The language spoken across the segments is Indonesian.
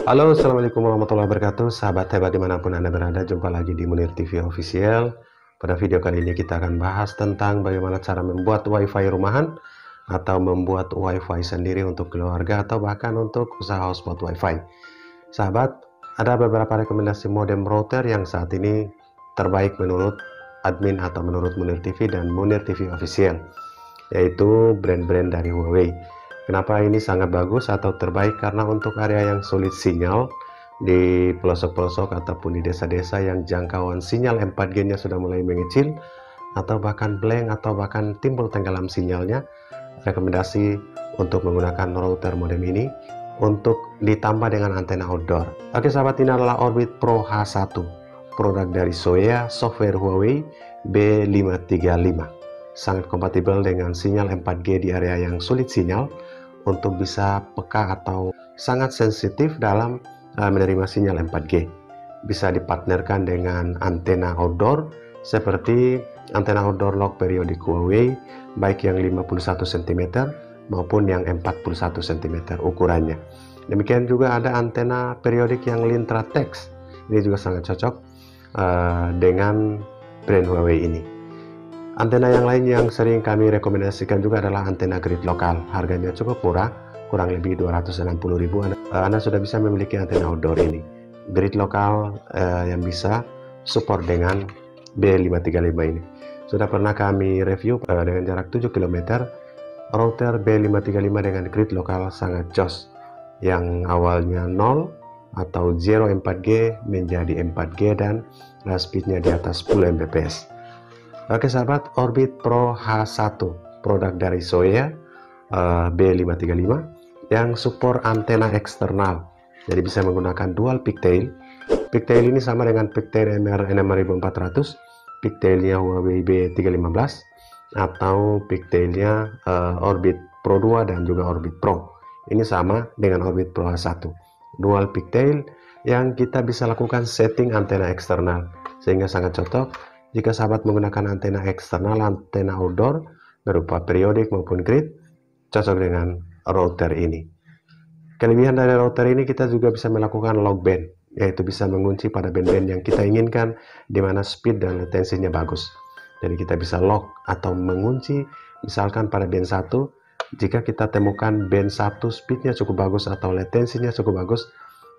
Halo, assalamualaikum warahmatullahi wabarakatuh. Sahabat hebat dimanapun Anda berada, jumpa lagi di Munir TV Official. Pada video kali ini kita akan bahas tentang bagaimana cara membuat WiFi rumahan atau membuat WiFi sendiri untuk keluarga atau bahkan untuk usaha hotspot WiFi. Sahabat, ada beberapa rekomendasi modem router yang saat ini terbaik menurut admin atau menurut Munir TV dan Munir TV Official, yaitu brand-brand dari Huawei. Kenapa ini sangat bagus atau terbaik? Karena untuk area yang sulit sinyal di pelosok-pelosok ataupun di desa-desa yang jangkauan sinyal 4G nya sudah mulai mengecil atau bahkan blank atau bahkan timbul tenggelam sinyalnya, rekomendasi untuk menggunakan router modem ini untuk ditambah dengan antena outdoor. Oke sahabat, ini adalah Orbit Pro H1, produk dari Soea, software Huawei B535. Sangat kompatibel dengan sinyal 4G di area yang sulit sinyal untuk bisa peka atau sangat sensitif dalam menerima sinyal 4G. Bisa dipartnerkan dengan antena outdoor seperti antena outdoor log periodik Huawei, baik yang 51 cm maupun yang 41 cm ukurannya. Demikian juga ada antena periodik yang Lintratex. Ini juga sangat cocok dengan brand Huawei ini. Antena yang lain yang sering kami rekomendasikan juga adalah antena grid lokal. Harganya cukup murah, kurang lebih 260.000. Anda sudah bisa memiliki antena outdoor ini. Grid lokal yang bisa support dengan B535 ini. Sudah pernah kami review dengan jarak 7 km. Router B535 dengan grid lokal sangat jos. Yang awalnya 0 atau 0 4G menjadi 4G dan speednya di atas 10 Mbps. Oke sahabat, Orbit Pro H1, produk dari Soea B535 yang support antena eksternal. Jadi bisa menggunakan dual pigtail. Pigtail ini sama dengan pigtail MR6400, pigtailnya Huawei B315 atau pigtailnya Orbit Pro 2 dan juga Orbit Pro. Ini sama dengan Orbit Pro H1, dual pigtail yang kita bisa lakukan setting antena eksternal, sehingga sangat cocok jika sahabat menggunakan antena eksternal, antena outdoor berupa periodik maupun grid, cocok dengan router ini. Kelebihan dari router ini, kita juga bisa melakukan lock band, yaitu bisa mengunci pada band-band yang kita inginkan di mana speed dan latensinya bagus. Jadi kita bisa lock atau mengunci misalkan pada band 1. Jika kita temukan band 1 speednya cukup bagus atau latensinya cukup bagus,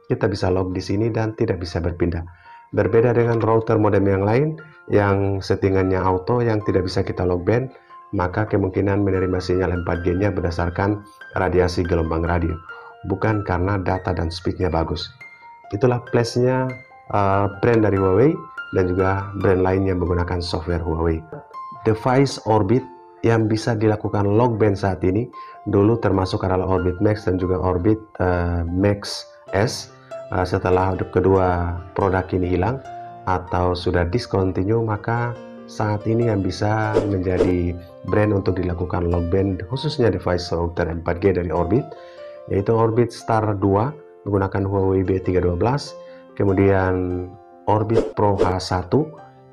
kita bisa lock di sini dan tidak bisa berpindah. Berbeda dengan router modem yang lain yang settingannya auto yang tidak bisa kita lock band, maka kemungkinan menerima sinyal 4G nya berdasarkan radiasi gelombang radio, bukan karena data dan speednya bagus. Itulah plusnya brand dari Huawei dan juga brand lain yang menggunakan software Huawei. Device Orbit yang bisa dilakukan lock band saat ini dulu termasuk adalah Orbit Max dan juga Orbit Max S. Setelah kedua produk ini hilang atau sudah discontinue, maka saat ini yang bisa menjadi brand untuk dilakukan lock band khususnya device router 4G dari Orbit, yaitu Orbit Star 2 menggunakan Huawei B312, kemudian Orbit Pro H1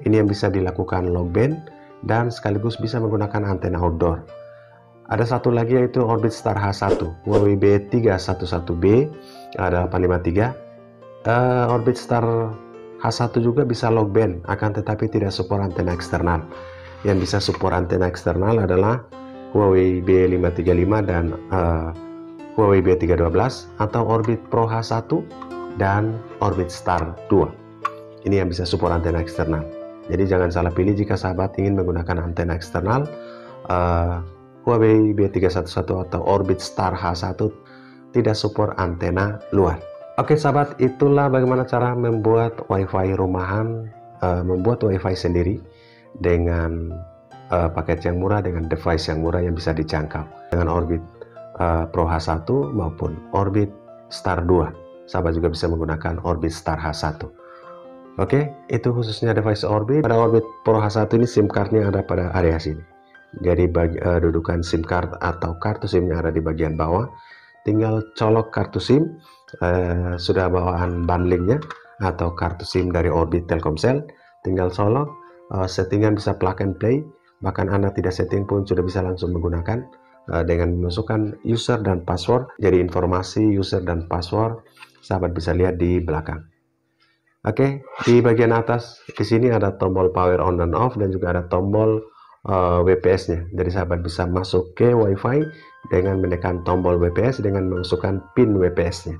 ini yang bisa dilakukan lock band dan sekaligus bisa menggunakan antena outdoor. Ada satu lagi yaitu Orbit Star H1 Huawei B311B ada 853. Orbit Star H1 juga bisa lock band, akan tetapi tidak support antena eksternal. Yang bisa support antena eksternal adalah Huawei B535 dan Huawei B312 atau Orbit Pro H1 dan Orbit Star 2. Ini yang bisa support antena eksternal. Jadi jangan salah pilih jika sahabat ingin menggunakan antena eksternal. Huawei B311 atau Orbit Star H1 tidak support antena luar. Oke sahabat, itulah bagaimana cara membuat WiFi rumahan, membuat WiFi sendiri dengan paket yang murah, dengan device yang murah yang bisa dijangkau dengan Orbit Pro H1 maupun Orbit Star 2. Sahabat juga bisa menggunakan Orbit Star H1. Oke, itu khususnya device Orbit. Pada Orbit Pro H1 ini SIM cardnya ada pada area sini. Jadi dudukan SIM card atau kartu SIM-nya ada di bagian bawah. Tinggal colok kartu SIM, sudah bawaan bundlingnya atau kartu SIM dari Orbit Telkomsel, tinggal colok, settingan bisa plug and play, bahkan Anda tidak setting pun sudah bisa langsung menggunakan dengan memasukkan user dan password. Jadi informasi user dan password sahabat bisa lihat di belakang. Oke, di bagian atas di sini ada tombol power on dan off dan juga ada tombol WPS-nya. Jadi sahabat bisa masuk ke WiFi dengan menekan tombol WPS dengan memasukkan PIN WPS-nya.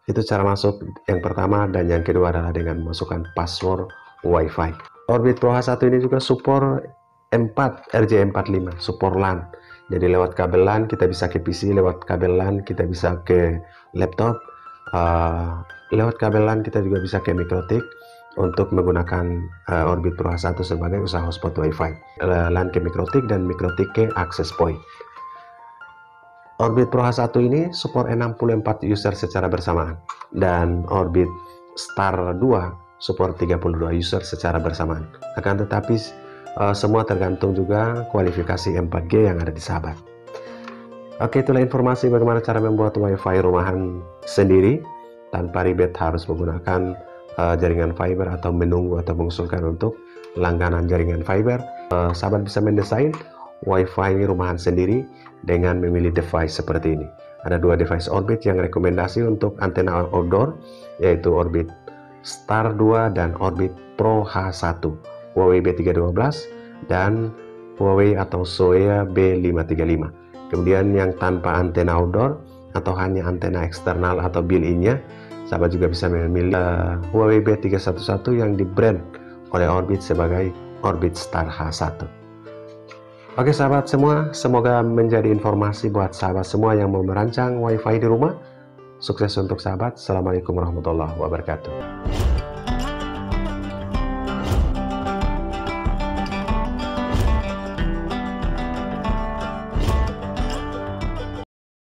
Itu cara masuk yang pertama, dan yang kedua adalah dengan memasukkan password WiFi. Orbit Pro H1 ini juga support 4 RJ45, support LAN. Jadi lewat kabel LAN kita bisa ke PC, lewat kabel LAN kita bisa ke laptop, lewat kabel LAN kita juga bisa ke MikroTik untuk menggunakan Orbit Pro H1 sebagai usaha hotspot WiFi. LAN ke MikroTik dan MikroTik ke access point. Orbit Pro H1 ini support 64 user secara bersamaan, dan Orbit Star 2 support 32 user secara bersamaan. Akan tetapi semua tergantung juga kualifikasi 4G yang ada di sahabat. Oke, itulah informasi bagaimana cara membuat WiFi rumahan sendiri tanpa ribet harus menggunakan jaringan fiber atau menunggu atau mengusulkan untuk langganan jaringan fiber. Sahabat bisa mendesain WiFi rumahan sendiri dengan memilih device seperti ini. Ada 2 device Orbit yang rekomendasi untuk antena outdoor, yaitu Orbit Star 2 dan Orbit Pro H1, Huawei B312 dan Huawei atau Zoea B535. Kemudian yang tanpa antena outdoor atau hanya antena eksternal atau built-in-nya, sahabat juga bisa memilih Huawei B311 yang di brand oleh Orbit sebagai Orbit Star H1. Oke sahabat semua, semoga menjadi informasi buat sahabat semua yang mau merancang WiFi di rumah. Sukses untuk sahabat. Assalamualaikum warahmatullahi wabarakatuh.